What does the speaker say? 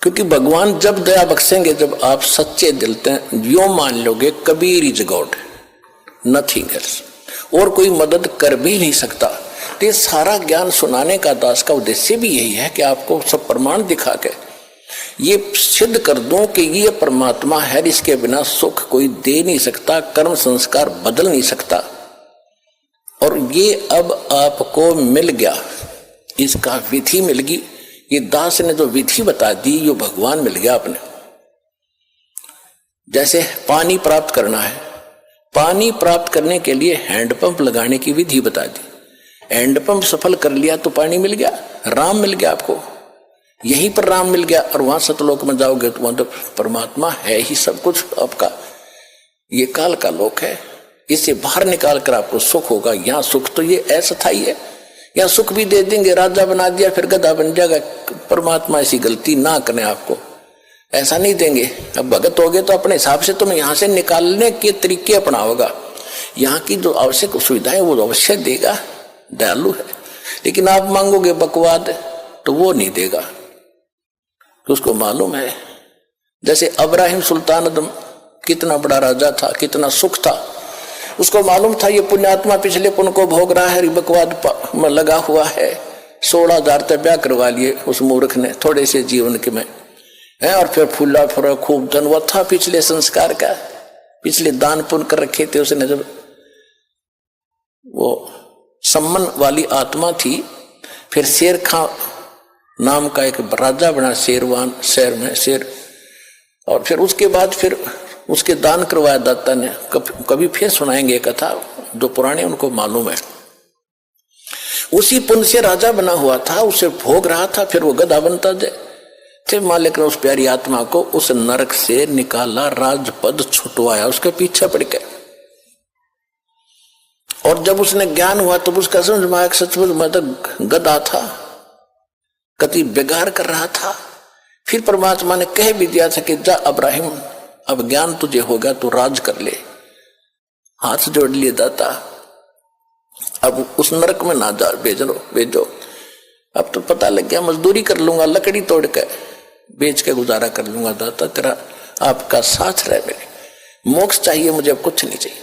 क्योंकि भगवान जब दया बख्शेंगे, जब आप सच्चे दिल से यो मान लोगे Kabir is God, nothing else, और कोई मदद कर भी नहीं सकता। तो ये सारा ज्ञान सुनाने का दास का उद्देश्य भी यही है कि आपको सब प्रमाण दिखा के ये सिद्ध कर दूं कि ये परमात्मा है, इसके बिना सुख कोई दे नहीं सकता, कर्म संस्कार बदल नहीं सकता। और ये अब आपको मिल गया, इसका विधि मिल गई। ये दास ने जो विधि बता दी, ये भगवान मिल गया आपने। जैसे पानी प्राप्त करना है, पानी प्राप्त करने के लिए हैंडपंप लगाने की विधि बता दी। हैंडपंप सफल कर लिया तो पानी मिल गया, राम मिल गया आपको। यहीं पर राम मिल गया, और वहां सतलोक में जाओगे तो वहां तो परमात्मा है ही सब कुछ आपका। ये काल का लोक है, इसे बाहर निकाल कर आपको सुख होगा। यहाँ सुख तो ये अस्थायी है, यहाँ सुख भी दे देंगे, राजा बना दिया फिर गधा बन जाएगा। परमात्मा ऐसी गलती ना करें, आपको ऐसा नहीं देंगे। अब भगत हो गए तो अपने हिसाब से तुम्हें यहाँ से निकालने के तरीके अपनाओगा। यहाँ की जो आवश्यक सुविधाएं वो अवश्य देगा, दयालु है। लेकिन आप मांगोगे बकवाद तो वो नहीं देगा, तो उसको मालूम है। जैसे अब्राहिम सुल्तान अदम कितना बड़ा राजा था, कितना सुख था, उसको मालूम था ये पुण्यात्मा पिछले पुण्य को भोग रहा है, बकवाद में लगा हुआ है। 16,000 तक ब्याह करवा लिए उस मूर्ख ने थोड़े से जीवन के में है, और फिर फूला फूला खूब धन वो था पिछले संस्कार का, पिछले दान पुण्य कर रखे थे उसने। जब वो सम्मन वाली आत्मा थी, फिर शेर खां नाम का एक राजा बना शेरवान शहर में, शेर। और फिर उसके बाद फिर उसके दान करवाया दाता ने। कभी फिर सुनाएंगे कथा, जो पुराने उनको मालूम है। उसी पुण्य से राजा बना हुआ था, उसे भोग रहा था, फिर वो गधा बनता जाए। फिर मालिक ने उस प्यारी आत्मा को उस नरक से निकाला, राजपद छुटवाया, उसके पीछे पड़ गए। और जब उसने ज्ञान हुआ तब उसका समझ में आया सचमुच मैं तो गधा था, कति बेगार कर रहा था। फिर परमात्मा ने कह भी दिया था कि जा अब्राहिम, अब ज्ञान तुझे होगा तो राज कर ले। हाथ जोड़ लिए दाता, अब उस नरक में ना जा, भेजो। अब तो पता लग गया, मजदूरी कर लूंगा, लकड़ी तोड़ के बेच के गुजारा कर लूंगा दाता, तेरा आपका साथ रहे मेरे। मोक्ष चाहिए मुझे, अब कुछ नहीं चाहिए।